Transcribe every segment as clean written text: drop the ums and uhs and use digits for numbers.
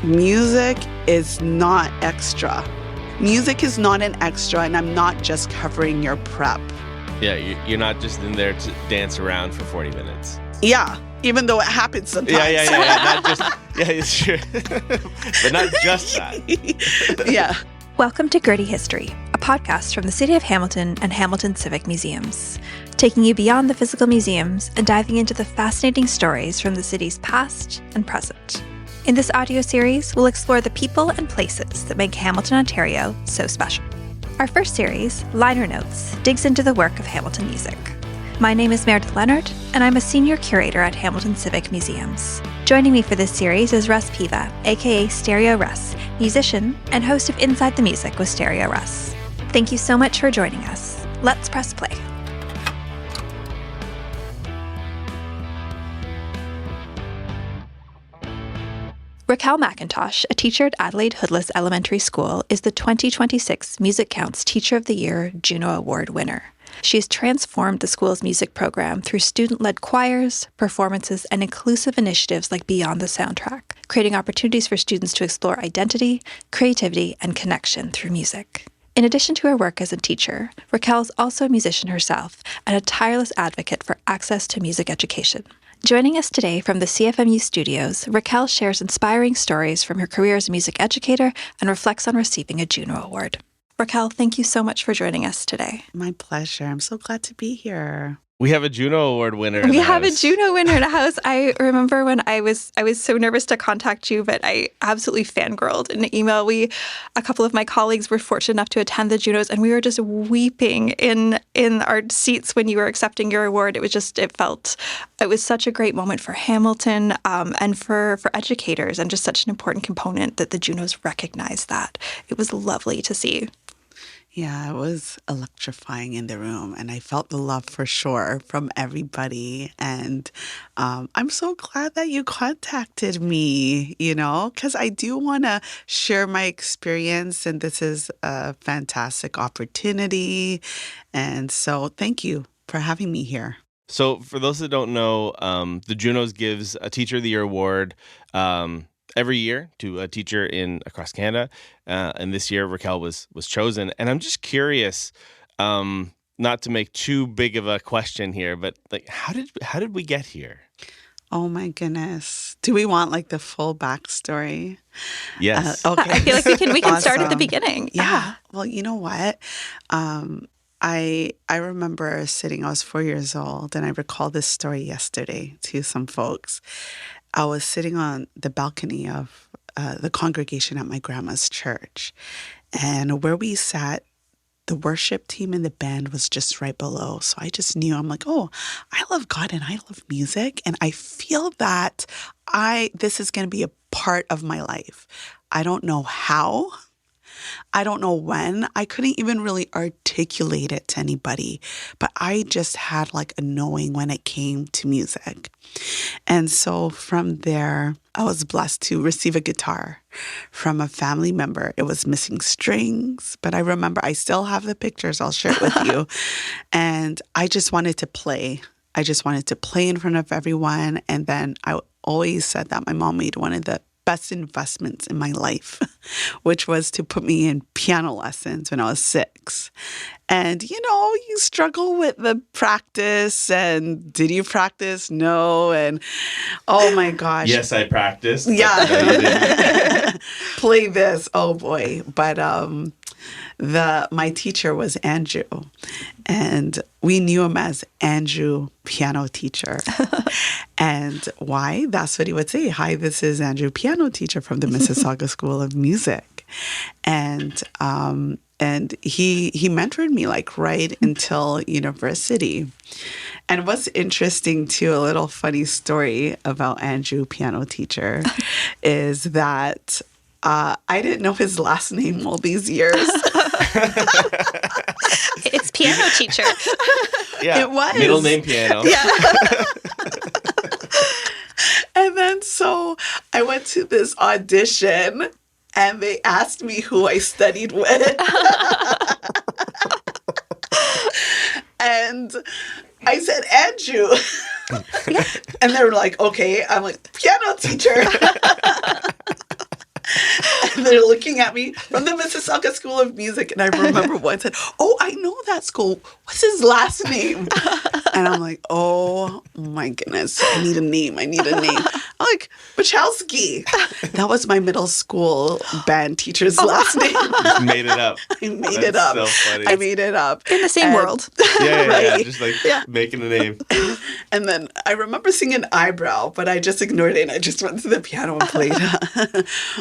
music is not extra. Music is not an extra, and I'm not just covering your prep. Yeah, you're not just in there to dance around for 40 minutes. Yeah, even though it happens sometimes. Yeah. Not just, yeah, it's true. But not just that. Yeah. Welcome to Gritty History, a podcast from the City of Hamilton and Hamilton Civic Museums, taking you beyond the physical museums and diving into the fascinating stories from the city's past and present. In this audio series, we'll explore the people and places that make Hamilton, Ontario so special. Our first series, Liner Notes, digs into the work of Hamilton music. My name is Meredith Leonard, and I'm a senior curator at Hamilton Civic Museums. Joining me for this series is Russ Piva, aka Stereo Russ, musician and host of Inside the Music with Stereo Russ. Thank you so much for joining us. Let's press play. Raquel McIntosh, a teacher at Adelaide Hoodless Elementary School, is the 2026 MusiCounts Teacher of the Year JUNO Award winner. She has transformed the school's music program through student-led choirs, performances, and inclusive initiatives like Beyond the Soundtrack, creating opportunities for students to explore identity, creativity, and connection through music. In addition to her work as a teacher, Raquel is also a musician herself and a tireless advocate for access to music education. Joining us today from the CFMU studios, Raquel shares inspiring stories from her career as a music educator and reflects on receiving a JUNO Award. Raquel, thank you so much for joining us today. My pleasure. I'm so glad to be here. We have a JUNO Award winner. We have a JUNO winner in the house. I remember when I was so nervous to contact you, but I absolutely fangirled in an email. A couple of my colleagues were fortunate enough to attend the JUNOs, and we were just weeping in our seats when you were accepting your award. It was such a great moment for Hamilton and for educators, and just such an important component that the JUNOs recognized that. It was lovely to see. Yeah, it was electrifying in the room, and I felt the love for sure from everybody. And I'm so glad that you contacted me, because I do want to share my experience, and this is a fantastic opportunity. And so thank you for having me here. So for those that don't know, the JUNOs gives a Teacher of the Year award every year to a teacher across Canada, and this year Raquel was chosen. And I'm just curious, not to make too big of a question here, but like, how did we get here? Oh my goodness! Do we want the full backstory? Yes. Okay. I feel like we can Awesome. start at the beginning. Yeah. Well, you know what? I remember I was 4 years old, and I recall this story yesterday to some folks. I was sitting on the balcony of the congregation at my grandma's church. And where we sat, the worship team and the band was just right below. So I just knew, I'm like, oh, I love God and I love music. And I feel that this is going to be a part of my life. I don't know how. I don't know when. I couldn't even really articulate it to anybody, but I just had a knowing when it came to music. And so from there, I was blessed to receive a guitar from a family member. It was missing strings, but I remember I still have the pictures. I'll share it with you. And I just wanted to play. I just wanted to play in front of everyone. And then I always said that my mom made one of the best investments in my life, which was to put me in piano lessons when I was 6. And, you struggle with the practice, and did you practice? No. And oh my gosh. Yes, I practiced. Yeah. No, you didn't. Play this. Oh boy. But my teacher was Andrew, and we knew him as Andrew Piano Teacher. And why? That's what he would say. Hi, this is Andrew Piano Teacher from the Mississauga School of Music. And he mentored me right until university. And what's interesting too, a little funny story about Andrew Piano Teacher is that I didn't know his last name all these years. It's Piano Teacher. Yeah, it was. Middle name Piano. Yeah. And then so I went to this audition, and they asked me who I studied with. And I said, Andrew. And they were like, okay. I'm like, piano teacher. looking at me from the Mississauga School of Music. And I remember one said, oh, I know that school. What's his last name? And I'm like, oh my goodness, I need a name. I'm like, Wachowski. That was my middle school band teacher's last name. You made it up. I made it up. So funny. I made it up. In the same world. Yeah, Right. just like making a name. And then I remember singing Eyebrow, but I just ignored it and I just went to the piano and played.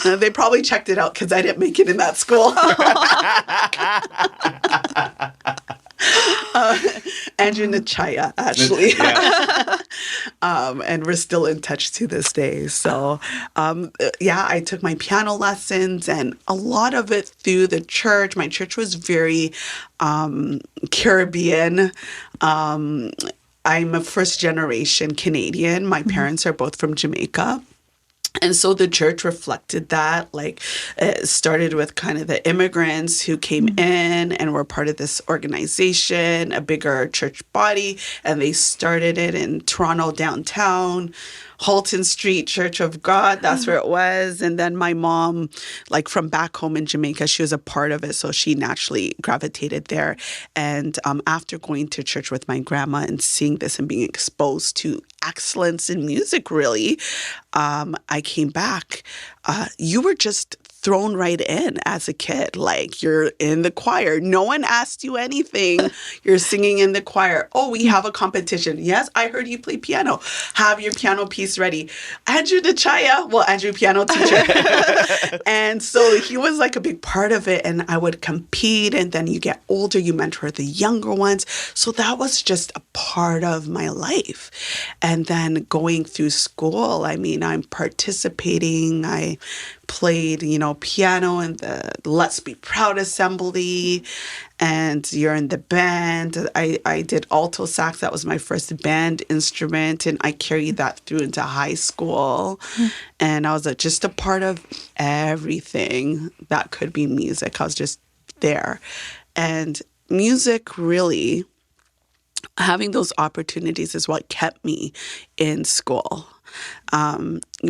They probably checked it out because I didn't make it in that school. Andrew Nachaya, actually. And we're still in touch to this day. So, I took my piano lessons and a lot of it through the church. My church was very Caribbean. I'm a first generation Canadian. My parents are both from Jamaica. And so the church reflected that, like it started with kind of the immigrants who came in and were part of this organization, a bigger church body, and they started it in Toronto downtown, Halton Street Church of God. That's where it was. And then my mom, like from back home in Jamaica, she was a part of it. So she naturally gravitated there. And after going to church with my grandma and seeing this and being exposed to excellence in music, really, I came back. You were just thrown right in as a kid. Like you're in the choir. No one asked you anything. You're singing in the choir. Oh, we have a competition. Yes, I heard you play piano. Have your piano piece ready. Andrew Nachaya, Andrew piano teacher. And so he was like a big part of it. And I would compete. And then you get older, you mentor the younger ones. So that was just a part of my life. And then going through school, I mean, I'm participating. I played, piano in the Let's Be Proud Assembly, and you're in the band. I did alto sax. That was my first band instrument, and I carried that through into high school. And I was just a part of everything that could be music. I was just there. And music really, having those opportunities is what kept me in school.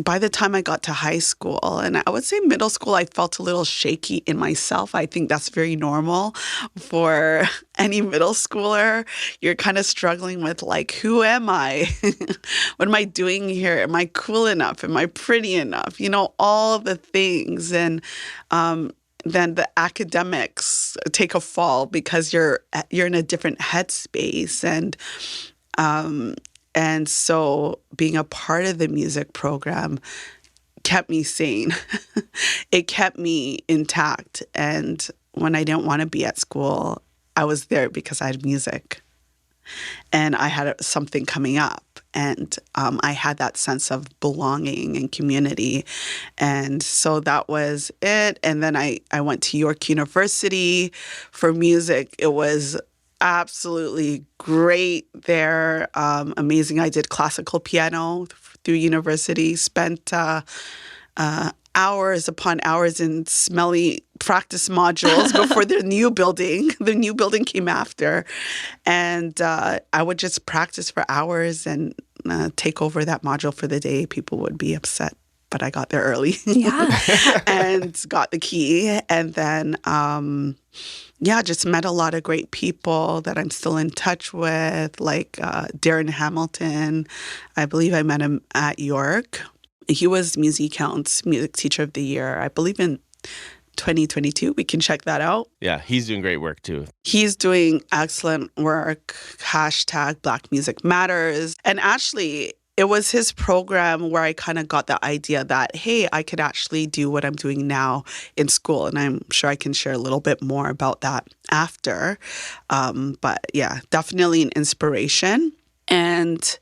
By the time I got to high school, and I would say middle school, I felt a little shaky in myself. I think that's very normal for any middle schooler. You're kind of struggling with like, who am I? What am I doing here? Am I cool enough? Am I pretty enough? All the things. And then the academics take a fall because you're in a different headspace. And so being a part of the music program kept me sane. It kept me intact. And when I didn't want to be at school, I was there because I had music. And I had something coming up. And I had that sense of belonging and community. And so that was it. And then I went to York University for music. It was absolutely great there. Amazing. I did classical piano through university, spent hours upon hours in smelly practice modules before the new building. The new building came after. And I would just practice for hours and take over that module for the day. People would be upset, but I got there early. Yeah. And got the key. And then just met a lot of great people that I'm still in touch with, like Darren Hamilton. I believe I met him at York. He was MusiCounts Music Teacher of the Year, I believe in 2022. We can check that out. Yeah, he's doing great work too. He's doing excellent work. # Black Music Matters. And actually, it was his program where I kind of got the idea that, hey, I could actually do what I'm doing now in school. And I'm sure I can share a little bit more about that after. But yeah, definitely an inspiration. And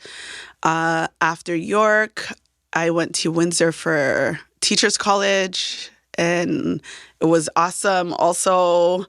after York, I went to Windsor for Teachers College. And it was awesome. Also,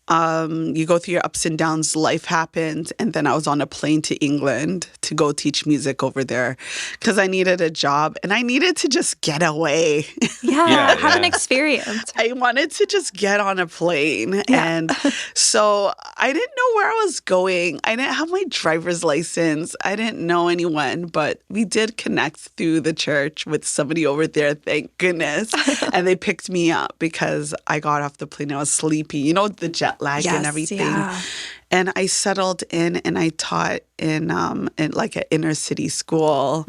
You go through your ups and downs, life happened, and then I was on a plane to England to go teach music over there because I needed a job and I needed to just get away. Yeah, have an yeah. experience. I wanted to just get on a plane. Yeah. And so I didn't know where I was going. I didn't have my driver's license. I didn't know anyone, but we did connect through the church with somebody over there, thank goodness. And they picked me up because I got off the plane. I was sleepy, you know, the jet lag and everything. Yeah. And I settled in and I taught in like an inner city school.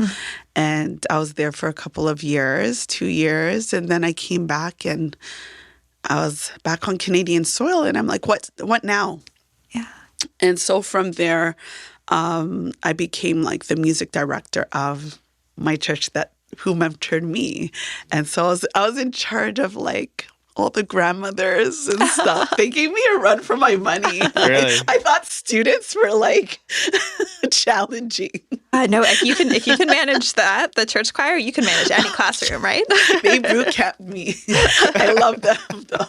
And I was there for a couple of years, 2 years. And then I came back and I was back on Canadian soil. And I'm like, what now? Yeah. And so from there, I became like the music director of my church who mentored me. And so I was in charge of like all the grandmothers and stuff. They gave me a run for my money. Really? I thought students were like challenging. No, if you can manage that, the church choir, you can manage any classroom, right? They boot camped me. I love them though.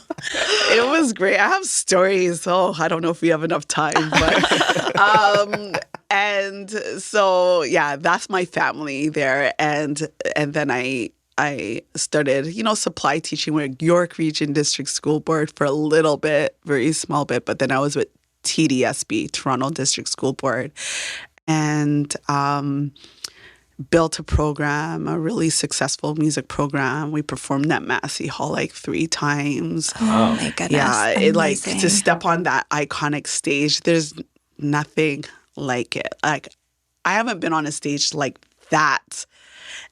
It was great. I have stories. Oh, I don't know if we have enough time, but and so yeah, that's my family there. And then I started, supply teaching with York Region District School Board for a little bit, very small bit, but then I was with TDSB, Toronto District School Board, and built a program, a really successful music program. We performed at Massey Hall like 3 times. Oh my goodness. Yeah, it like to Amazing. step on that iconic stage, there's nothing like it. Like I haven't been on a stage like that.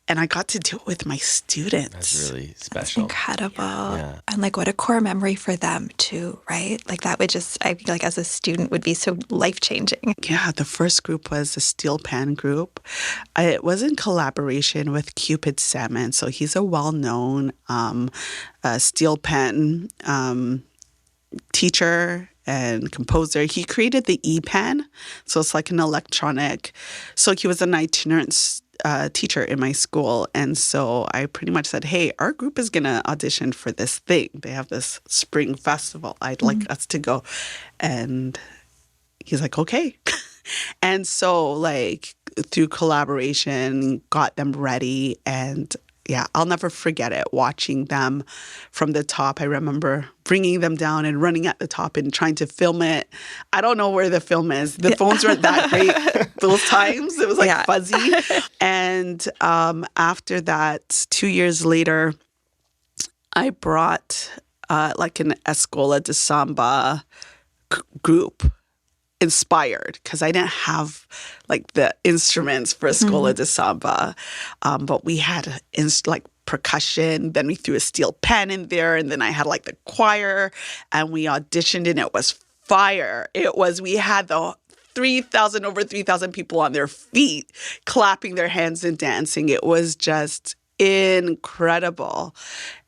And I got to do it with my students. That's really special. Incredible. Yeah. And like what a core memory for them too, right? Like that would just, I feel like as a student would be so life-changing. Yeah, the first group was the Steel Pan group. It was in collaboration with Cupid Salmon. So he's a well-known steel pen teacher and composer. He created the E-Pen. So it's like an electronic. So he was an itinerant teacher in my school. And so I pretty much said, hey, our group is going to audition for this thing. They have this spring festival. I'd like us to go. And he's like, okay. And so like through collaboration, got them ready. And yeah, I'll never forget it, watching them from the top. I remember bringing them down and running at the top and trying to film it. I don't know where the film is. The phones weren't that great those times. It was like fuzzy. And after that, 2 years later, I brought like an Escola de Samba group, inspired, because I didn't have like the instruments for Escola de Samba, but we had like percussion. Then we threw a steel pen in there, and then I had like the choir, and we auditioned, and it was fire. We had over 3,000 people on their feet, clapping their hands and dancing. It was just incredible.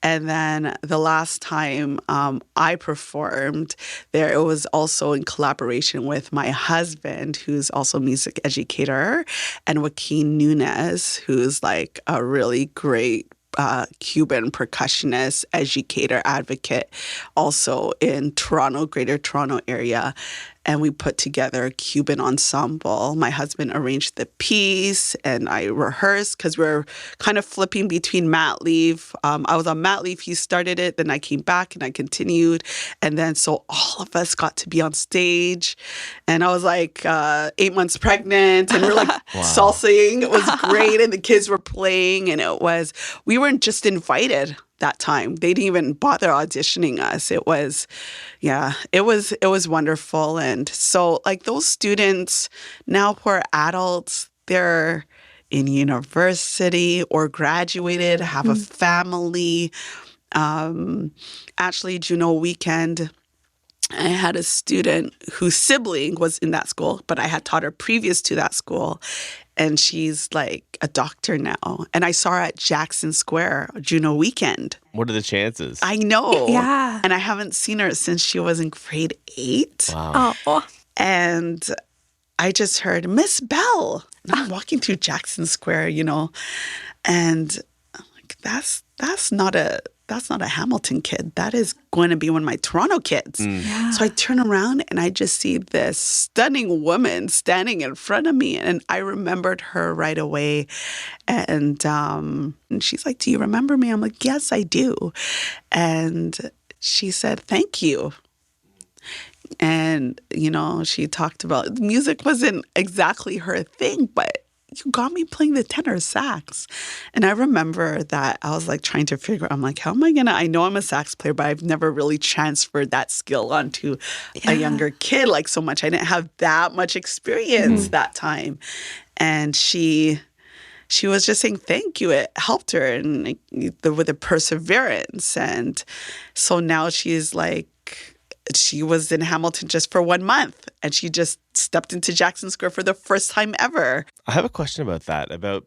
And then the last time I performed there, it was also in collaboration with my husband, who's also a music educator, and Joaquin Nunez, who's like a really great Cuban percussionist, educator, advocate, also in Toronto, Greater Toronto area. And we put together a Cuban ensemble. My husband arranged the piece, and I rehearsed because we're kind of flipping between mat leave. I was on mat leave. He started it. Then I came back and I continued. And then so all of us got to be on stage. And I was like 8 months pregnant, and we're like salsaing. It was great. And the kids were playing. And we weren't just invited that time. They didn't even bother auditioning us. It was wonderful. And so like those students now who are adults, they're in university or graduated, have a family. Actually, JUNO weekend, I had a student whose sibling was in that school, but I had taught her previous to that school. And she's like a doctor now. And I saw her at Jackson Square, JUNO weekend. What are the chances? I know. Yeah. And I haven't seen her since she was in grade 8. Wow. Oh. And I just heard, Miss Bell. And I'm walking through Jackson Square, and I'm like, that's that's not a Hamilton kid. That is going to be one of my Toronto kids. Yeah. So I turn around and I just see this stunning woman standing in front of me. And I remembered her right away. And she's like, do you remember me? I'm like, yes, I do. And she said, thank you. And, she talked about music wasn't exactly her thing, but you got me playing the tenor sax. And I remember that I was like trying to figure out, I'm like, how am I I know I'm a sax player, but I've never really transferred that skill onto a younger kid like so much. I didn't have that much experience that time. And she was just saying thank you. It helped her and with the perseverance. And so now she's like, she was in Hamilton just for 1 month and she just stepped into Jackson Square for the first time ever. I have a question about that, about,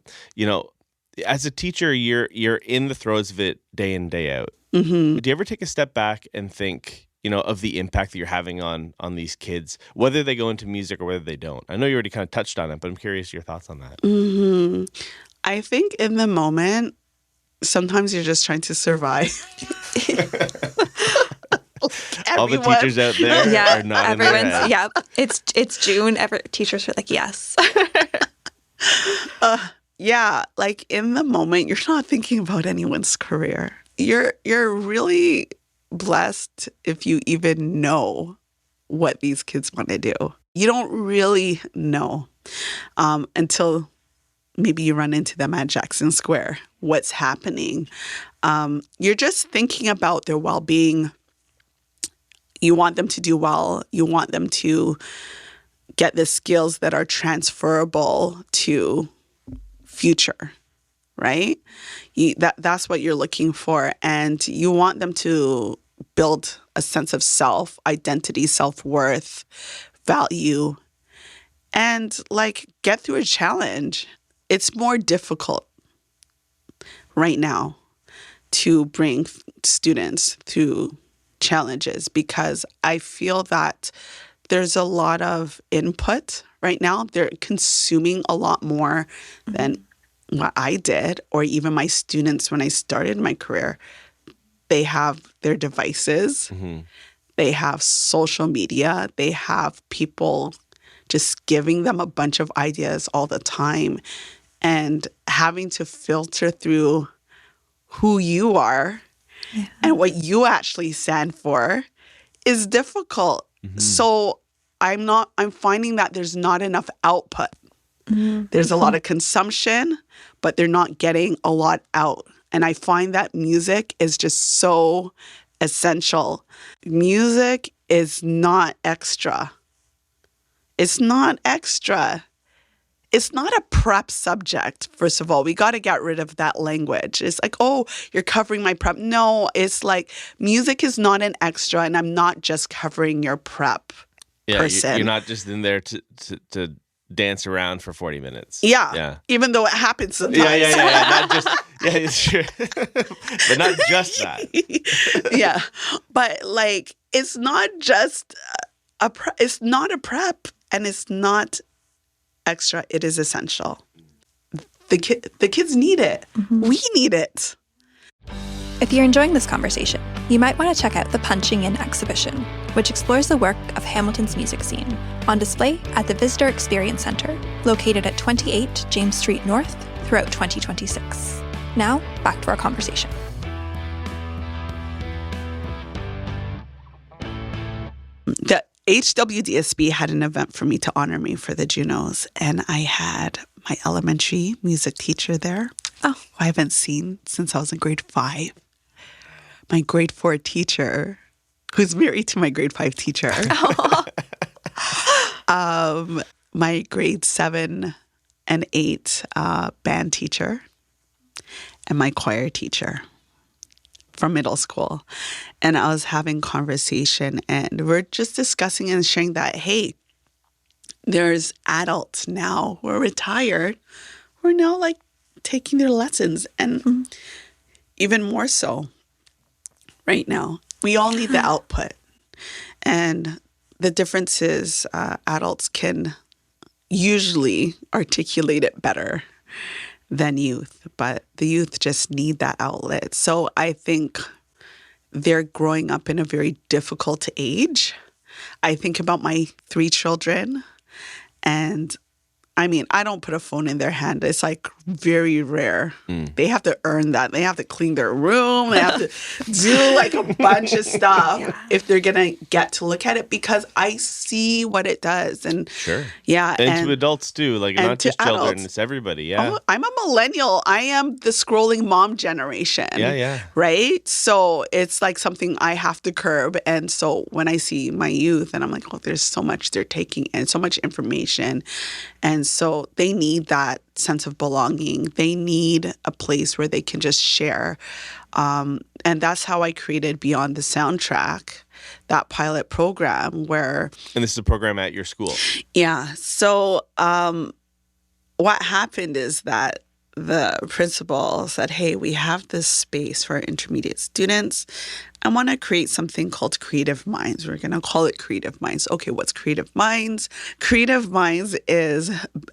as a teacher, you're in the throes of it day in, day out. Mm-hmm. Do you ever take a step back and think, of the impact that you're having on these kids, whether they go into music or whether they don't? I know you already kind of touched on it, but I'm curious your thoughts on that. Mm-hmm. I think in the moment, sometimes you're just trying to survive. All the teachers out there are not in their head. Yeah, it's June. Teachers are like, yes. Yeah, like in the moment, you're not thinking about anyone's career. You're really blessed if you even know what these kids want to do. You don't really know until maybe you run into them at Jackson Square. What's happening? You're just thinking about their well-being. You want them to do well. You want them to get the skills that are transferable to future, right? That's what you're looking for. And you want them to build a sense of self, identity, self-worth, value, and get through a challenge. It's more difficult right now to bring students through challenges because I feel that there's a lot of input right now. They're consuming a lot more than what I did or even my students when I started my career. They have their devices. Mm-hmm. They have social media. They have people just giving them a bunch of ideas all the time and having to filter through who you are and what you actually stand for is difficult. Mm-hmm. So I'm finding that there's not enough output. Mm-hmm. There's a lot of consumption, but they're not getting a lot out. And I find that music is just so essential. Music is not extra. It's not extra. It's not a prep subject, first of all. We got to get rid of that language. It's like, oh, you're covering my prep. No, it's music is not an extra, and I'm not just covering your prep person. You're not just in there to dance around for 40 minutes. Yeah. Even though it happens sometimes. Yeah. Not just, it's true. But not just that. Yeah. But it's not just it's not a prep, and it's not extra. It is essential. The kids need it. Mm-hmm. We need it. If you're enjoying this conversation, you might want to check out the Punching In exhibition, which explores the work of Hamilton's music scene, on display at the Visitor Experience Center, located at 28 James Street North, throughout 2026. Now, back to our conversation. The HWDSB had an event for me to honor me for the JUNOs, and I had my elementary music teacher there, who I haven't seen since I was in grade 5. My grade 4 teacher, who's married to my grade 5 teacher. My grade 7 and 8 band teacher, and my choir teacher from middle school. And I was having conversation, and we're just discussing and sharing that, hey, there's adults now who are retired who are now taking their lessons, and even more so right now. We all need the output. And the difference is adults can usually articulate it better. than youth, but the youth just need that outlet. So I think they're growing up in a very difficult age. I think about my 3 children, and I mean, I don't put a phone in their hand. It's like very rare. They have to earn that. They have to clean their room. They have to do like a bunch of stuff if they're going to get to look at it, because I see what it does. And Sure. yeah. And to adults too, like not just children, adults. it's everybody. Yeah. Oh, I'm a millennial. I am the scrolling mom generation. Yeah. Right? So it's like something I have to curb. And so when I see my youth and I'm like, oh, there's so much they're taking in, so much information. And so they need that sense of belonging. They need a place where they can just share. And that's how I created Beyond the Soundtrack, that pilot program where... And this is a program at your school. Yeah. So what happened is that the principal said, hey, we have this space for intermediate students. I want to create something called Creative Minds. We're going to call it Creative Minds. Okay, what's Creative Minds? Creative Minds is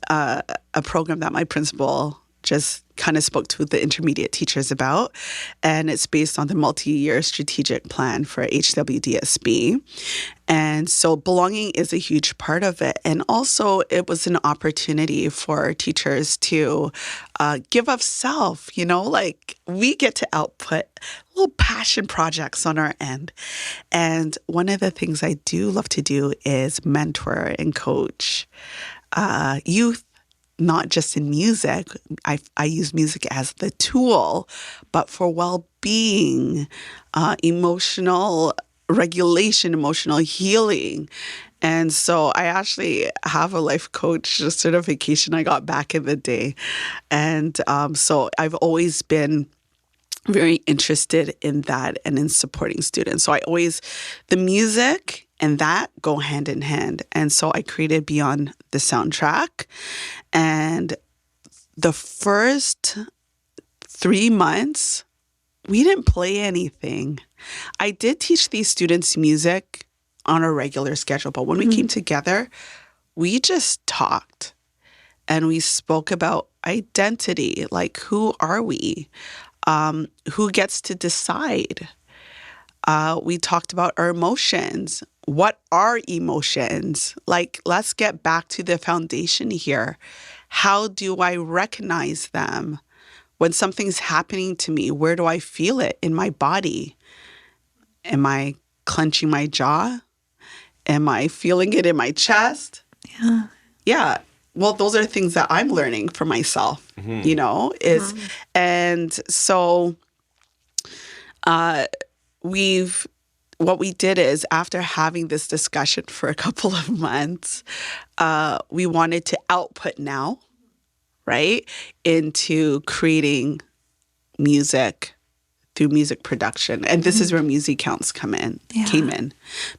a program that my principal just kind of spoke to the intermediate teachers about. And it's based on the multi-year strategic plan for HWDSB. And so belonging is a huge part of it. And also it was an opportunity for teachers to give of self, like we get to output little passion projects on our end. And one of the things I do love to do is mentor and coach youth, not just in music. I use music as the tool, but for well-being, emotional regulation, emotional healing. And so I actually have a life coach certification I got back in the day. And so I've always been very interested in that and in supporting students. So the music and that go hand in hand. And so I created Beyond the Soundtrack. And the first 3 months, we didn't play anything. I did teach these students music on a regular schedule, but when we came together, we just talked and we spoke about identity, like who are we? Who gets to decide? We talked about our emotions. What are emotions? Like, let's get back to the foundation here. How do I recognize them? When something's happening to me, where do I feel it in my body? Am I clenching my jaw? Am I feeling it in my chest? Yeah. Yeah. Well, those are things that I'm learning for myself, and so what we did is, after having this discussion for a couple of months, we wanted to output now, right, into creating music through music production. And this is where MusiCounts came in.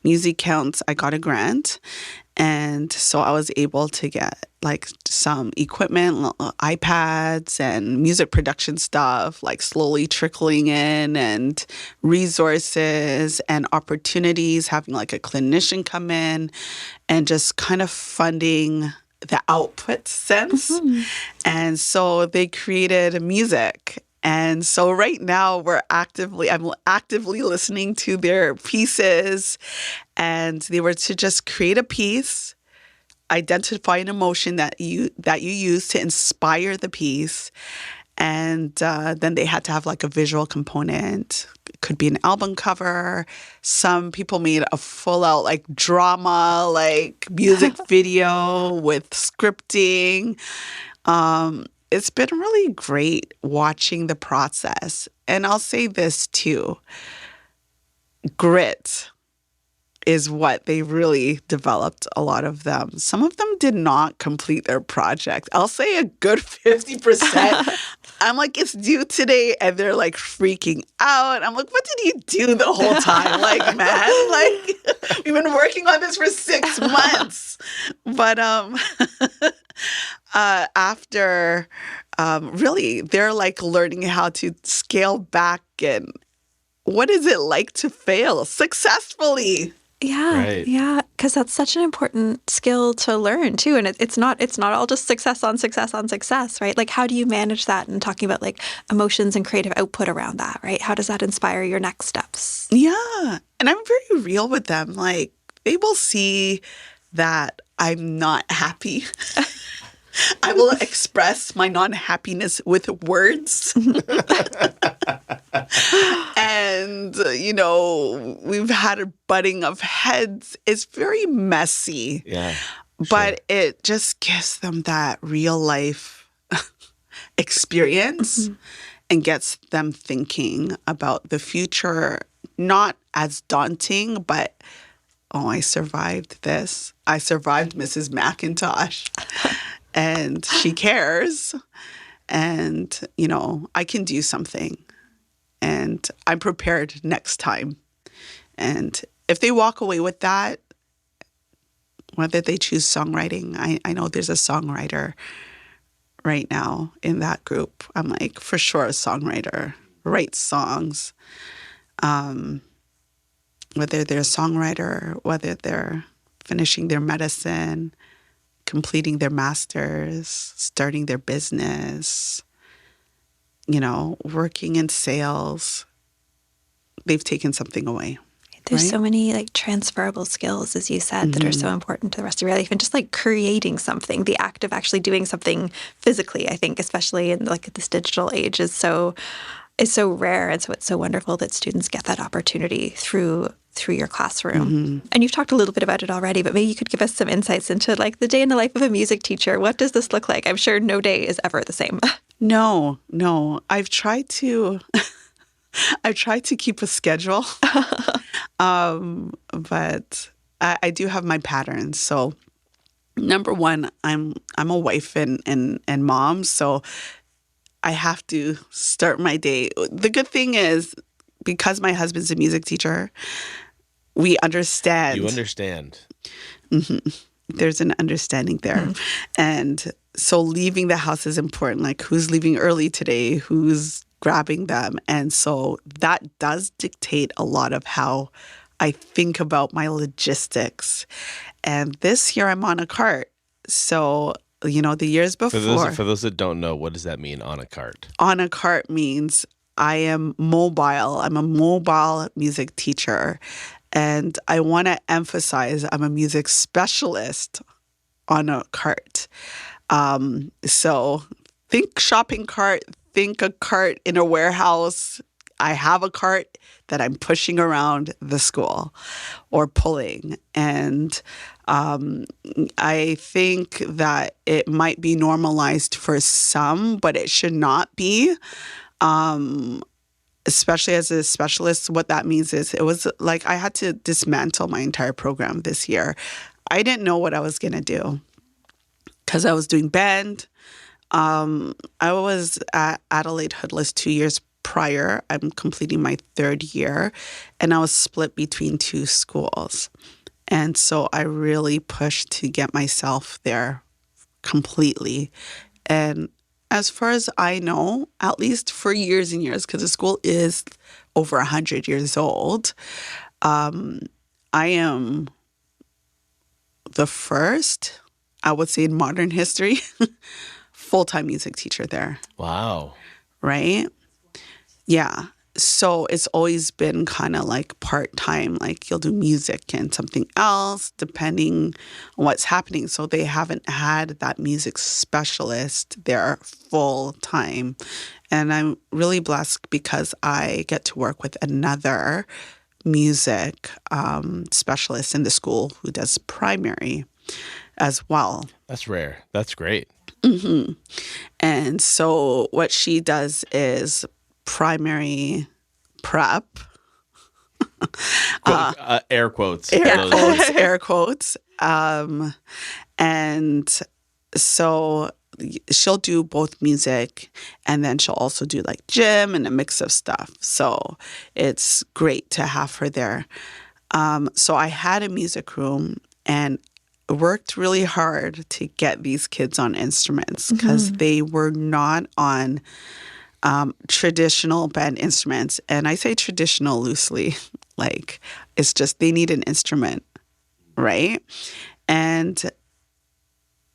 MusiCounts, I got a grant. And so I was able to get like some equipment, iPads and music production stuff, like slowly trickling in, and resources and opportunities, having like a clinician come in and just kind of funding the output sense. And so they created music. And so right now I'm actively listening to their pieces, and they were to just create a piece, identify an emotion that you use to inspire the piece, and then they had to have like a visual component. It could be an album cover. Some people made a full out like drama, like music video with scripting. It's been really great watching the process. And I'll say this too. Grit is what they really developed, a lot of them. Some of them did not complete their project. I'll say a good 50%. I'm like, it's due today, and they're like freaking out. I'm like, what did you do the whole time? Like, man, like we've been working on this for 6 months. But after really, they're like learning how to scale back, and what is it like to fail successfully? Yeah, Right. yeah, because that's such an important skill to learn too, and it's not all just success on success on success, right? Like, how do you manage that? And talking about like emotions and creative output around that, right? How does that inspire your next steps? Yeah. And I'm very real with them. Like, they will see that I'm not happy. I will express my non-happiness with words. And, we've had a butting of heads. It's very messy. Yeah. But it just gives them that real life experience and gets them thinking about the future, not as daunting, but, oh, I survived this. I survived Mrs. McIntosh. And she cares. And, I can do something. And I'm prepared next time. And if they walk away with that, whether they choose songwriting, I know there's a songwriter right now in that group. I'm like, for sure, a songwriter, writes songs. Whether they're a songwriter, whether they're finishing their medicine, completing their master's, starting their business, working in sales, they've taken something away. There's right? so many like transferable skills, as you said, that are so important to the rest of your life. And just like creating something, the act of actually doing something physically, I think, especially in like this digital age, is so rare. And so it's so wonderful that students get that opportunity through your classroom. And you've talked a little bit about it already, but maybe you could give us some insights into like the day in the life of a music teacher. What does this look like? I'm sure no day is ever the same. No. I've tried to keep a schedule. But I do have my patterns. So number one, I'm a wife and mom, so I have to start my day. The good thing is, because my husband's a music teacher, we understand. You understand. There's an understanding there. And so leaving the house is important. Like, who's leaving early today? Who's grabbing them? And so that does dictate a lot of how I think about my logistics. And this year I'm on a cart. So, the years before. For those that don't know, what does that mean, on a cart? On a cart means I am mobile. I'm a mobile music teacher. And I want to emphasize I'm a music specialist on a cart. So think shopping cart, think a cart in a warehouse. I have a cart that I'm pushing around the school or pulling. And I think that it might be normalized for some, but it should not be. Especially as a specialist, what that means is it was like I had to dismantle my entire program this year. I didn't know what I was going to do because I was doing band. I was at Adelaide Hoodless 2 years prior. I'm completing my third year, and I was split between two schools. And so I really pushed to get myself there completely. And as far as I know, at least for years and years, because the school is over 100 years old, I am the first, I would say in modern history, full-time music teacher there. Wow. Right? Yeah. So it's always been kind of like part-time, like you'll do music and something else depending on what's happening. So they haven't had that music specialist there full-time. And I'm really blessed because I get to work with another music specialist in the school who does primary as well. That's rare. That's great. And so what she does is primary prep. Air quotes. Air quotes. And so she'll do both music, and then she'll also do like gym and a mix of stuff. So it's great to have her there. So I had a music room and worked really hard to get these kids on instruments because they were not on traditional band instruments. And I say traditional loosely. Like, it's just they need an instrument, right? And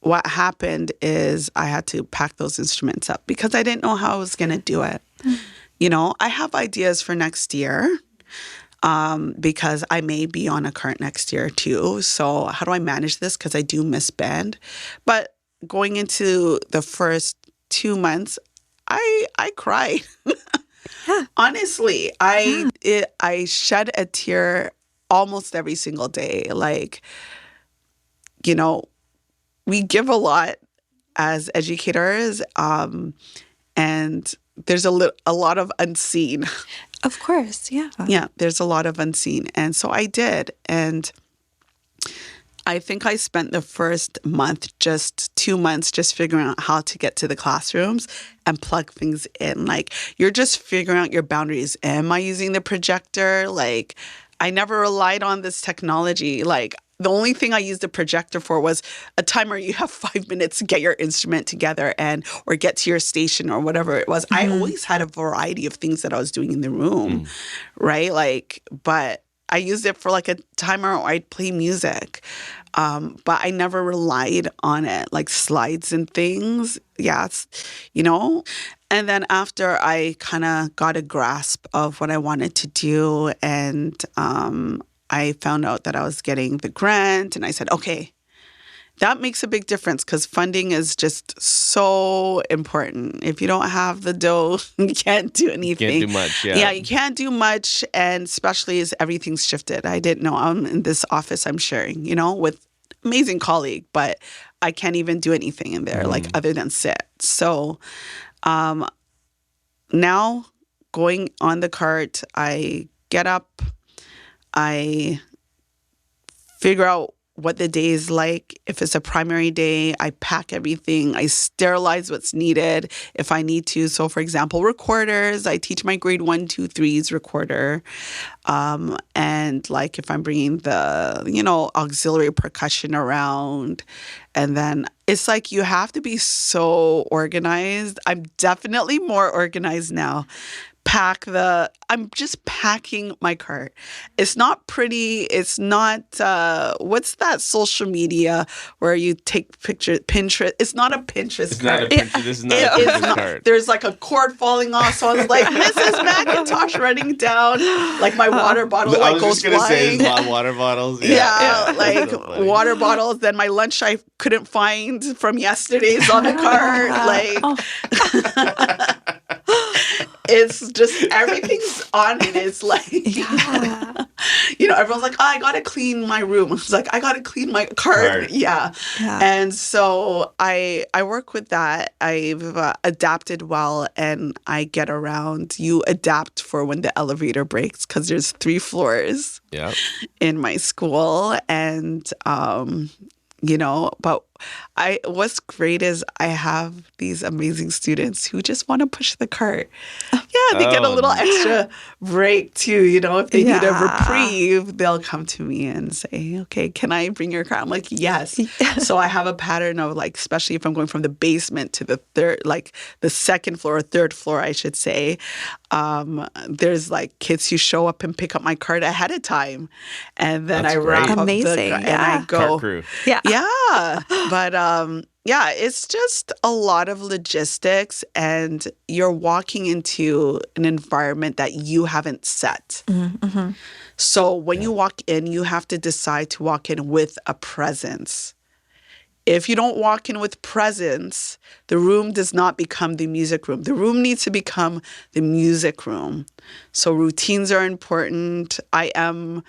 what happened is I had to pack those instruments up because I didn't know how I was going to do it. You know, I have ideas for next year because I may be on a cart next year too. So how do I manage this? Because I do miss band. But going into the first 2 months, I cried. Honestly, I shed a tear almost every single day. Like, you know, we give a lot as educators, and there's a lot of unseen. Of course, yeah. Yeah, there's a lot of unseen. And so I did. And I think I spent the first month, just 2 months, just figuring out how to get to the classrooms and plug things in. Like, you're just figuring out your boundaries. Am I using the projector? Like, I never relied on this technology. Like, the only thing I used the projector for was a timer. You have 5 minutes to get your instrument together or get to your station or whatever it was. I always had a variety of things that I was doing in the room, right? Like, but I used it for like a timer or I'd play music. But I never relied on it, like slides and things. Yeah, you know. And then after I kind of got a grasp of what I wanted to do and I found out that I was getting the grant and I said, okay, that makes a big difference because funding is just so important. If you don't have the dough, you can't do anything. You can't do much, yeah. Yeah, you can't do much, and especially as everything's shifted. I didn't know I'm in this office I'm sharing, you know, with amazing colleague, but I can't even do anything in there, like other than sit. So now going on the cart, I get up, I figure out what the day is like. If it's a primary day, I pack everything. I sterilize what's needed if I need to. So, for example, recorders, I teach my grade 1, 2, 3's recorder. And like if I'm bringing the, you know, auxiliary percussion around. And then it's like you have to be so organized. I'm definitely more organized now. I'm just packing my cart. It's not pretty. It's not, what's that social media where you take pictures, Pinterest? It's not a Pinterest cart. This is not a Pinterest cart. There's like a cord falling off. So I was like, Mrs. McIntosh running down, like my water bottle I like was goes just going to say, flying. there's a lot of water bottles. Yeah, like so funny. water bottles. Then my lunch I couldn't find from yesterday's on the cart. Like, it's just everything's on it. It's like, you know, everyone's like, oh, I got to clean my room. It's like, I got to clean my cart. Yeah. And so I work with that. I've adapted well and I get around. You adapt for when the elevator breaks because there's 3 floors in my school. And, you know, but what's great is I have these amazing students who just want to push the cart. Yeah, they get a little extra break too. You know, if they need a reprieve, they'll come to me and say, okay, can I bring your cart? I'm like, yes. So I have a pattern of like, especially if I'm going from the basement to the third, like the second floor or third floor, I should say, there's like kids who show up and pick up my cart ahead of time. And then That's I wrap up Amazing. and I go. Cart crew. Yeah. But yeah, it's just a lot of logistics and you're walking into an environment that you haven't set. Mm-hmm. So when you walk in, you have to decide to walk in with a presence. If you don't walk in with presence, the room does not become the music room. The room needs to become the music room. So routines are important. I am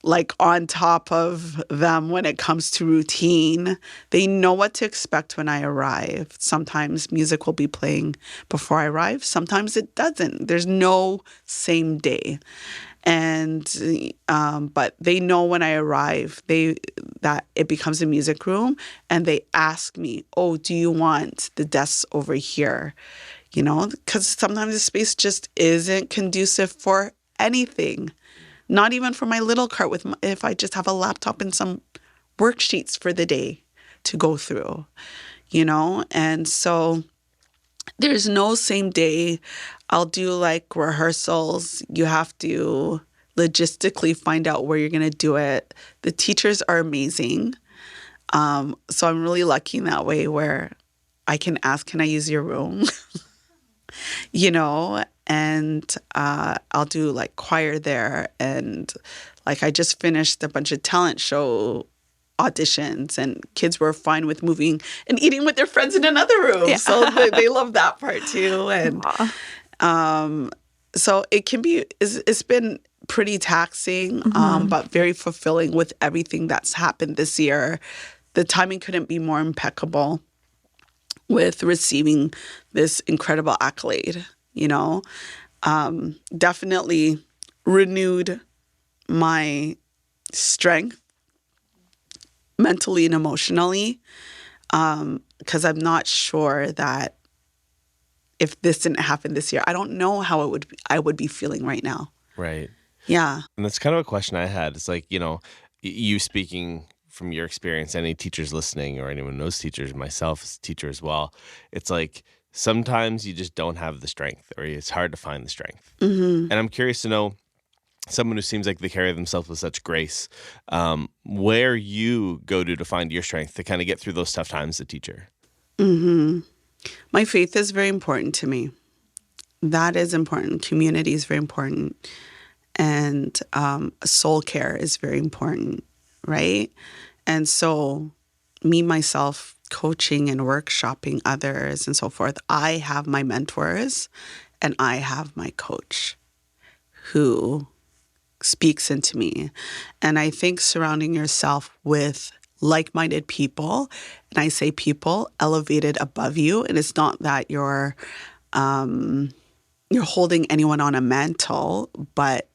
like on top of them when it comes to routine. They know what to expect when I arrive. Sometimes music will be playing before I arrive. Sometimes it doesn't. There's no same day. And but they know when I arrive that it becomes a music room and they ask me, oh, do you want the desks over here? You know, because sometimes the space just isn't conducive for anything. Not even for my little cart if I just have a laptop and some worksheets for the day to go through, you know? And so there's no same day. I'll do like rehearsals. You have to logistically find out where you're going to do it. The teachers are amazing. So I'm really lucky in that way where I can ask, can I use your room? And I'll do like choir there. And like I just finished a bunch of talent show auditions, and kids were fine with moving and eating with their friends in another room. Yeah. So they love that part too. And so it can be, it's been pretty taxing, but very fulfilling with everything that's happened this year. The timing couldn't be more impeccable with receiving this incredible accolade, definitely renewed my strength mentally and emotionally, because I'm not sure that if this didn't happen this year, I don't know how I would be feeling right now. Right. Yeah. And that's kind of a question I had. It's like, you speaking from your experience, any teachers listening or anyone who knows teachers, myself as a teacher as well, it's like sometimes you just don't have the strength, or it's hard to find the strength. Mm-hmm. And I'm curious to know, someone who seems like they carry themselves with such grace, where you go to find your strength to kind of get through those tough times as a teacher. Mm-hmm. My faith is very important to me. That is important. Community is very important. And soul care is very important, right? And so me, myself, coaching and workshopping others and so forth, I have my mentors and I have my coach who speaks into me. And I think surrounding yourself with like-minded people, and I say people elevated above you, and it's not that you're holding anyone on a mantle, but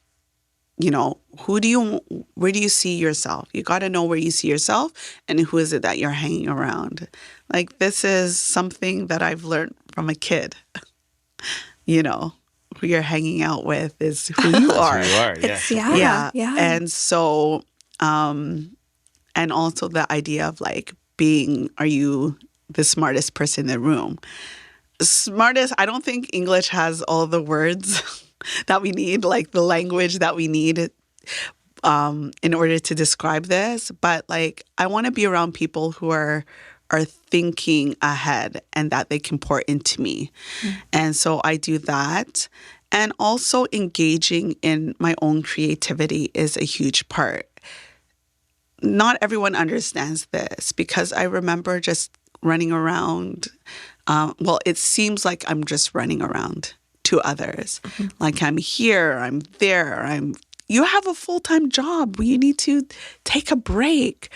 where do you see yourself? You got to know where you see yourself and who is it that you're hanging around. Like, this is something that I've learned from a kid. Who you're hanging out with is who you are. Who you are, yeah. Yeah. And so, and also the idea of like are you the smartest person in the room? Smartest, I don't think English has all the words that we need, like the language that we need in order to describe this. But like, I want to be around people who are thinking ahead and that they can pour into me. Mm-hmm. And so I do that. And also engaging in my own creativity is a huge part. Not everyone understands this, because I remember just running around. It seems like I'm just running around to others. Mm-hmm. Like, I'm here, I'm there, you have a full-time job. You need to take a break.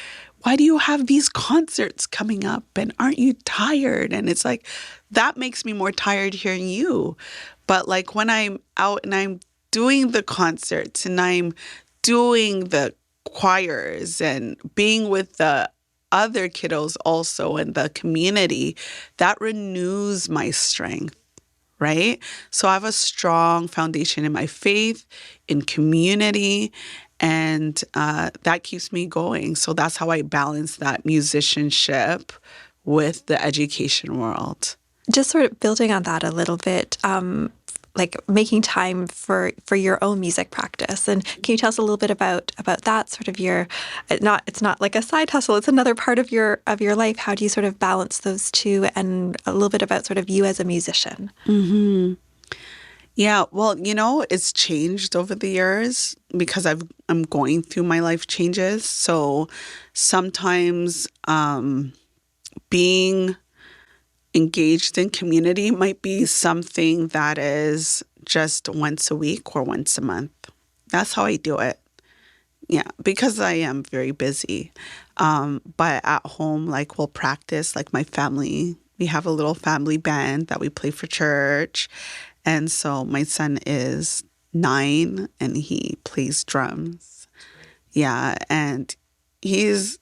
Why do you have these concerts coming up? And aren't you tired? And it's like, that makes me more tired hearing you. But like, when I'm out and I'm doing the concerts and I'm doing the choirs and being with the other kiddos also in the community, that renews my strength, right? So I have a strong foundation in my faith, in community, and that keeps me going. So that's how I balance that musicianship with the education world. Just sort of building on that a little bit, like making time for your own music practice. And can you tell us a little bit about that, sort of it's not like a side hustle, it's another part of your life. How do you sort of balance those two, and a little bit about sort of you as a musician? Mm-hmm. Yeah, well, it's changed over the years because I'm going through my life changes. So sometimes being engaged in community might be something that is just once a week or once a month. That's how I do it. Yeah, because I am very busy. But at home, like, we'll practice, like my family. We have a little family band that we play for church. And so my son is 9 and he plays drums. Yeah, and he's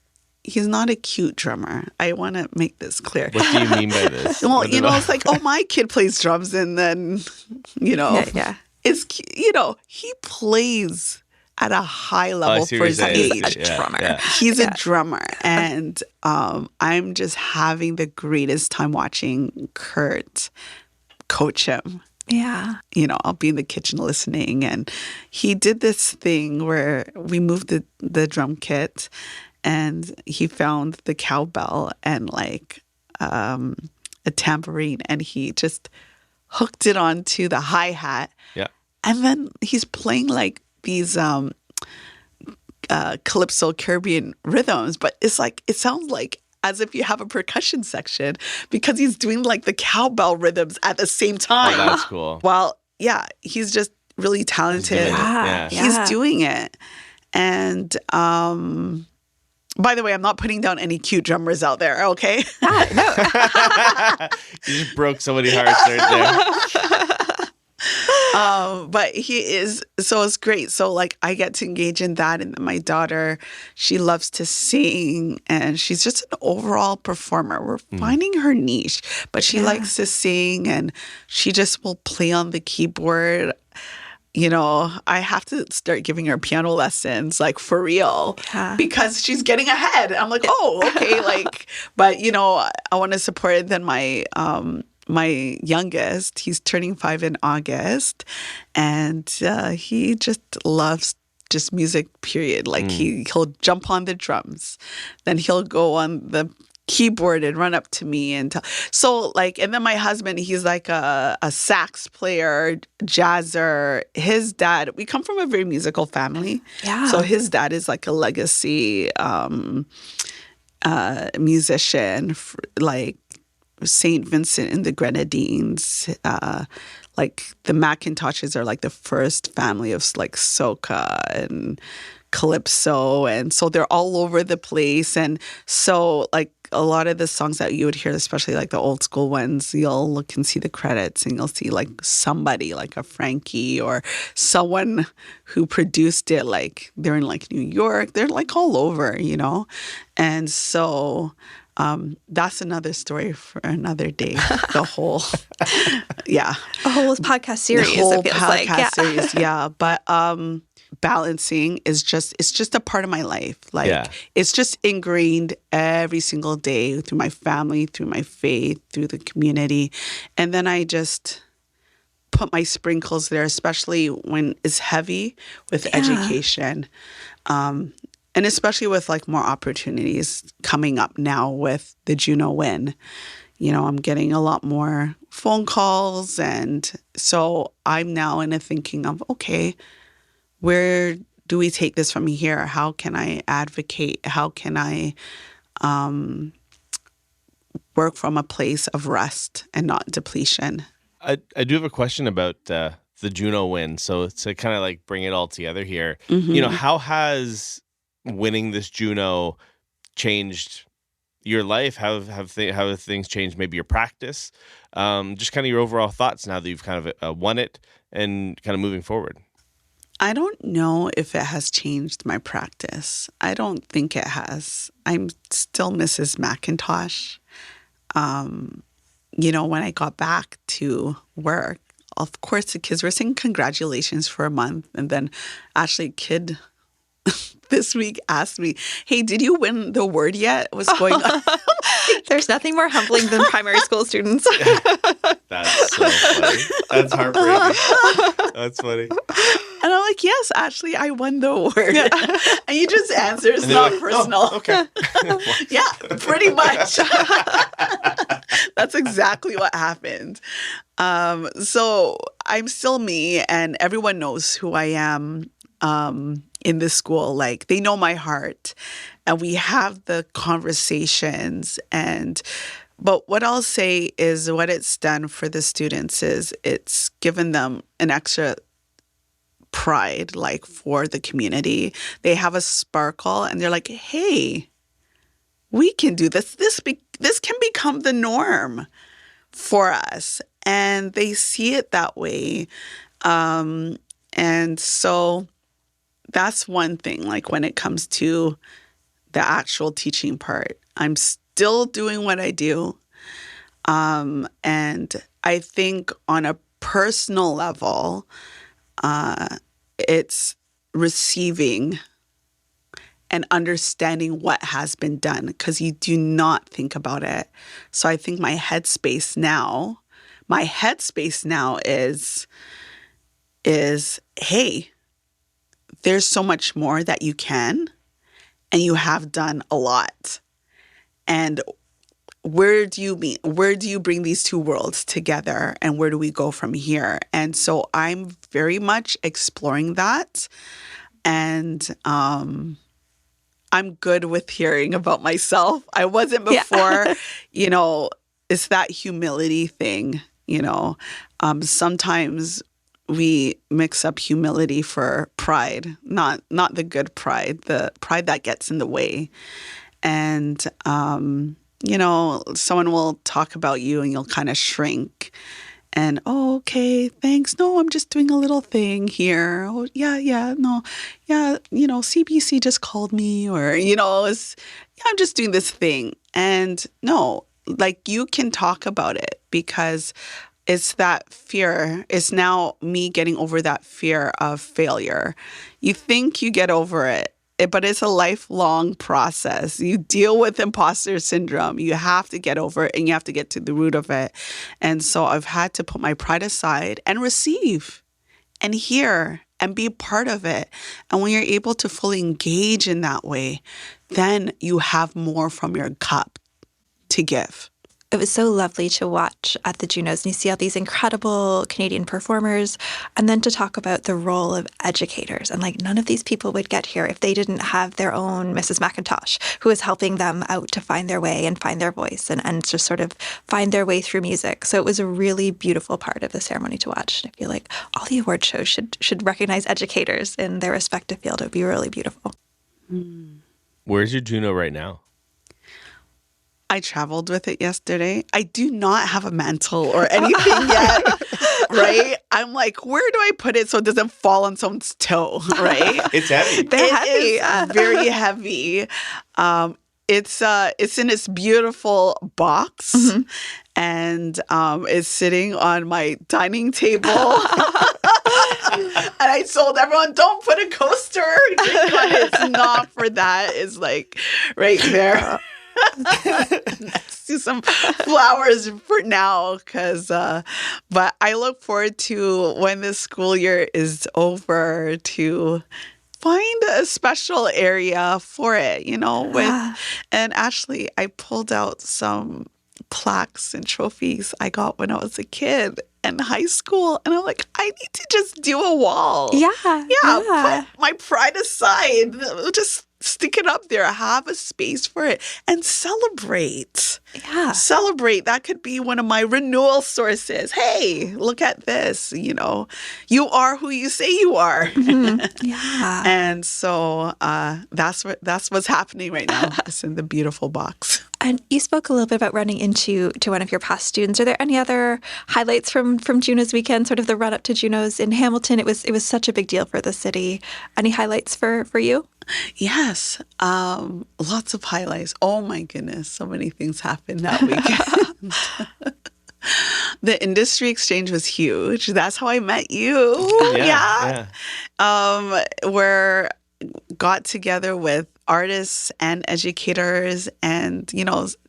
not a cute drummer. I want to make this clear. What do you mean by this? Well, it's like, my kid plays drums, and then, yeah. He plays at a high level for his age. He's a drummer. Yeah. He's a drummer. And I'm just having the greatest time watching Kurt coach him. Yeah. I'll be in the kitchen listening. And he did this thing where we moved the drum kit and he found the cowbell and like a tambourine and he just hooked it onto the hi-hat. Yeah. And then he's playing like these calypso Caribbean rhythms, but it's like, it sounds like as if you have a percussion section because he's doing like the cowbell rhythms at the same time. Oh, that's cool. Well, yeah, he's just really talented. Yeah. He's doing it. And by the way, I'm not putting down any cute drummers out there, okay? No. You just broke so many hearts right there. But he is, so it's great. So like I get to engage in that. And then my daughter, she loves to sing and she's just an overall performer. We're finding her niche, but she likes to sing and she just will play on the keyboard. I have to start giving her piano lessons, like for real, because she's getting ahead. I'm like, oh, okay. But I want to support it. Then my youngest, he's turning 5 in August, and he just loves just music, period. Like he'll jump on the drums, then he'll go on the keyboard and run up to me and and then my husband, he's like a sax player, jazzer. His dad, we come from a very musical family. Yeah. So his dad is like a legacy musician, like St. Vincent and the Grenadines. Like the McIntoshes are like the first family of like soca and calypso, and so they're all over the place. And so like a lot of the songs that you would hear, especially like the old school ones, you'll look and see the credits and you'll see like somebody like a Frankie or someone who produced it, like they're in like New York, they're like all over, and so that's another story for another day. The whole A whole podcast series, the whole it feels podcast like. series, but balancing is just a part of my life. Like it's just ingrained every single day through my family, through my faith, through the community. And then I just put my sprinkles there, especially when it's heavy with education. And especially with like more opportunities coming up now with the JUNO win. I'm getting a lot more phone calls. And so I'm now in a thinking of, okay, where do we take this from here? How can I advocate? How can I work from a place of rest and not depletion? I do have a question about the JUNO win. So to kind of like bring it all together here, how has winning this JUNO changed your life? How have things changed maybe your practice? Just kind of your overall thoughts now that you've kind of won it and kind of moving forward. I don't know if it has changed my practice. I don't think it has. I'm still Mrs. McIntosh. When I got back to work, of course, the kids were saying congratulations for a month. And then actually a kid this week asked me, hey, did you win the award yet? What's going on? There's nothing more humbling than primary school students. That's so funny. That's heartbreaking. That's funny. And I'm like, yes, actually, I won the award. And you just answer, it's not like, personal. Oh, okay. Yeah, pretty much. That's exactly what happened. So I'm still me, and everyone knows who I am in this school. Like, they know my heart, and we have the conversations. But what I'll say is what it's done for the students is it's given them an extra pride, like, for the community. They have a sparkle, and they're like, hey, we can do this. This can become the norm for us. And they see it that way. And so that's one thing, like when it comes to the actual teaching part, I'm still doing what I do. And I think on a personal level, it's receiving and understanding what has been done, because you do not think about it. So I think my headspace now, my headspace now is, hey, there's so much more that you can, and you have done a lot. And where do you bring these two worlds together, and where do we go from here? And so I'm very much exploring that. And I'm good with hearing about myself. I wasn't before. It's that humility thing. Sometimes we mix up humility for pride, not the good pride, the pride that gets in the way. And someone will talk about you and you'll kind of shrink. And, oh, okay, thanks. No, I'm just doing a little thing here. Oh, yeah, no. Yeah, CBC just called me, or, I'm just doing this thing. And no, like, you can talk about it, because it's that fear. It's now me getting over that fear of failure. You think you get over it, but it's a lifelong process. You deal with imposter syndrome. You have to get over it, and you have to get to the root of it. And so I've had to put my pride aside and receive and hear and be part of it. And when you're able to fully engage in that way, then you have more from your cup to give. It was so lovely to watch at the JUNOs, and you see all these incredible Canadian performers, and then to talk about the role of educators. And like, none of these people would get here if they didn't have their own Mrs. McIntosh, who is helping them out to find their way and find their voice and just sort of find their way through music. So it was a really beautiful part of the ceremony to watch. And I feel like all the award shows should recognize educators in their respective field. It would be really beautiful. Where's your JUNO right now? I traveled with it yesterday. I do not have a mantle or anything yet, right? I'm like, where do I put it so it doesn't fall on someone's toe, right? It's heavy. They're heavy. It's very heavy. It's in this beautiful box, and it's sitting on my dining table. And I told everyone, don't put a coaster or drink on it. It's not for that. It's like right there. Let's do some flowers for now, but I look forward to, when the school year is over, to find a special area for it, and Ashley, I pulled out some plaques and trophies I got when I was a kid in high school, and I'm like, I need to just do a wall. Yeah. Put my pride aside, just stick it up there, have a space for it, and celebrate. Yeah. Celebrate. That could be one of my renewal sources. Hey, look at this. You are who you say you are. Yeah. And so that's what's happening right now. It's in the beautiful box. And you spoke a little bit about running into one of your past students. Are there any other highlights from JUNO's weekend, sort of the run up to JUNO's in Hamilton? It was such a big deal for the city. Any highlights for you? Yes. Lots of highlights. Oh my goodness. So many things happened that weekend. The industry exchange was huge. That's how I met you. Yeah. Where got together with artists and educators, and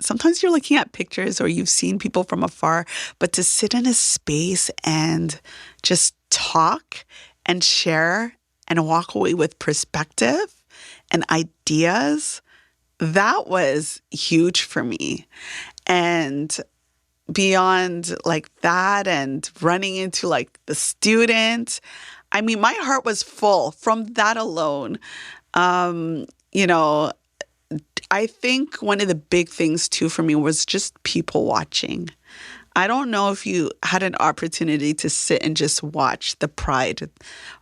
sometimes you're looking at pictures or you've seen people from afar, but to sit in a space and just talk and share and walk away with perspective and ideas, that was huge for me. And beyond like that, and running into like the student, I mean, my heart was full from that alone. I think one of the big things too for me was just people watching. I don't know if you had an opportunity to sit and just watch the pride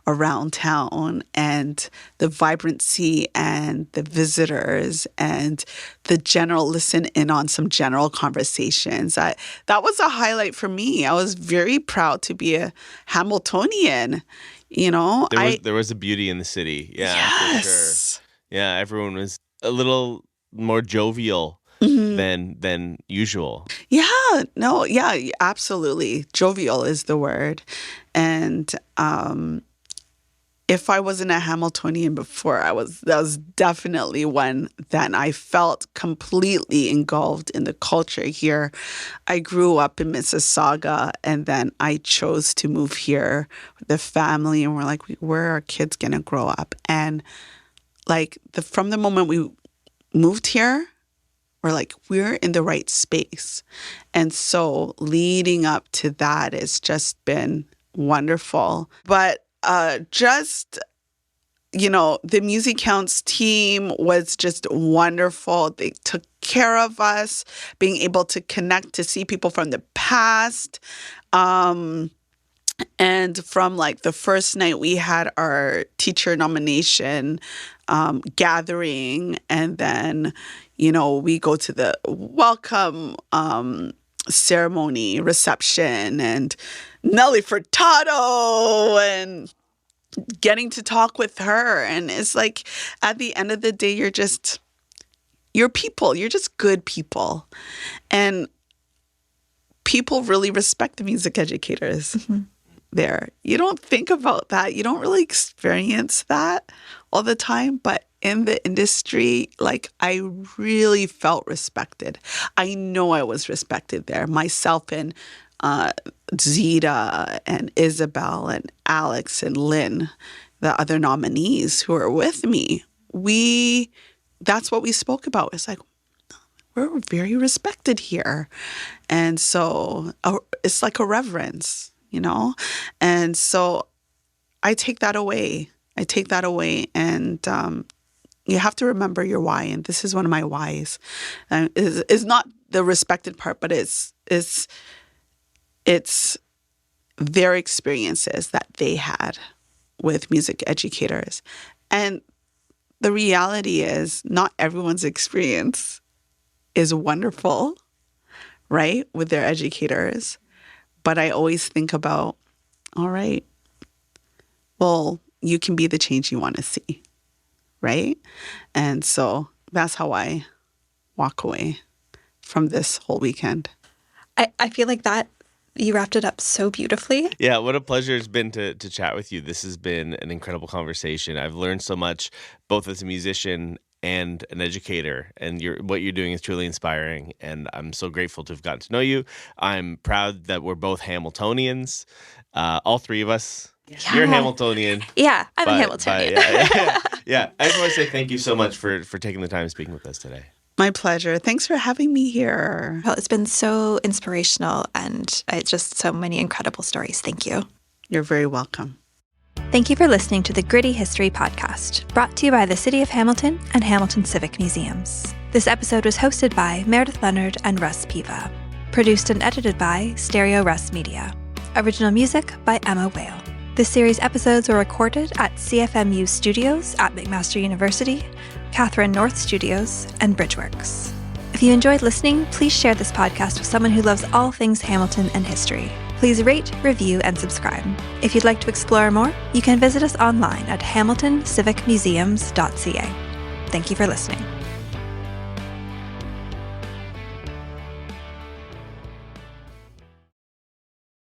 around town, and the vibrancy and the visitors and the general listen in on some general conversations. That was a highlight for me. I was very proud to be a Hamiltonian. There was a beauty in the city. Yeah, yes. For sure. Yeah, everyone was a little more jovial than usual. Yeah, no, yeah, absolutely. Jovial is the word. And if I wasn't a Hamiltonian before, that was definitely when then I felt completely engulfed in the culture here. I grew up in Mississauga, and then I chose to move here with the family, and we're like, where are our kids gonna grow up? And like from the moment we moved here, we're like, we're in the right space. And so leading up to that has just been wonderful. But just, the MusiCounts team was just wonderful. They took care of us, being able to connect, to see people from the past. And from like the first night we had our teacher nomination gathering, and then, we go to the welcome ceremony reception, and Nelly Furtado, and getting to talk with her. And it's like, at the end of the day, you're people. You're just good people. And people really respect the music educators there. You don't think about that. You don't really experience that all the time. But in the industry, like, I really felt respected. I know I was respected there. Myself and Zita and Isabel and Alex and Lynn, the other nominees who are with me, that's what we spoke about. It's like, we're very respected here. And so it's like a reverence, And so I take that away. And you have to remember your why. And this is one of my whys. It's not the respected part, but it's their experiences that they had with music educators. And the reality is, not everyone's experience is wonderful, right, with their educators. But I always think about, all right, well, you can be the change you want to see, right? And so that's how I walk away from this whole weekend. I feel like that you wrapped it up so beautifully. Yeah, what a pleasure it's been to chat with you. This has been an incredible conversation. I've learned so much, both as a musician and an educator, and what you're doing is truly inspiring, and I'm so grateful to have gotten to know you. I'm proud that we're both Hamiltonians, all three of us. Yeah. You're a Hamiltonian. Yeah, I'm a Hamiltonian. Yeah. I just want to say thank you so much for taking the time speaking with us today. My pleasure. Thanks for having me here. Well, it's been so inspirational, and it's just so many incredible stories. Thank you. You're very welcome. Thank you for listening to the Gritty History Podcast, brought to you by the City of Hamilton and Hamilton Civic Museums. This episode was hosted by Meredith Leonard and Russ Piva. Produced and edited by Stereo Russ Media. Original music by Emma Whale. This series' episodes were recorded at CFMU Studios at McMaster University, Catherine North Studios, and Bridgeworks. If you enjoyed listening, please share this podcast with someone who loves all things Hamilton and history. Please rate, review, and subscribe. If you'd like to explore more, you can visit us online at hamiltoncivicmuseums.ca. Thank you for listening.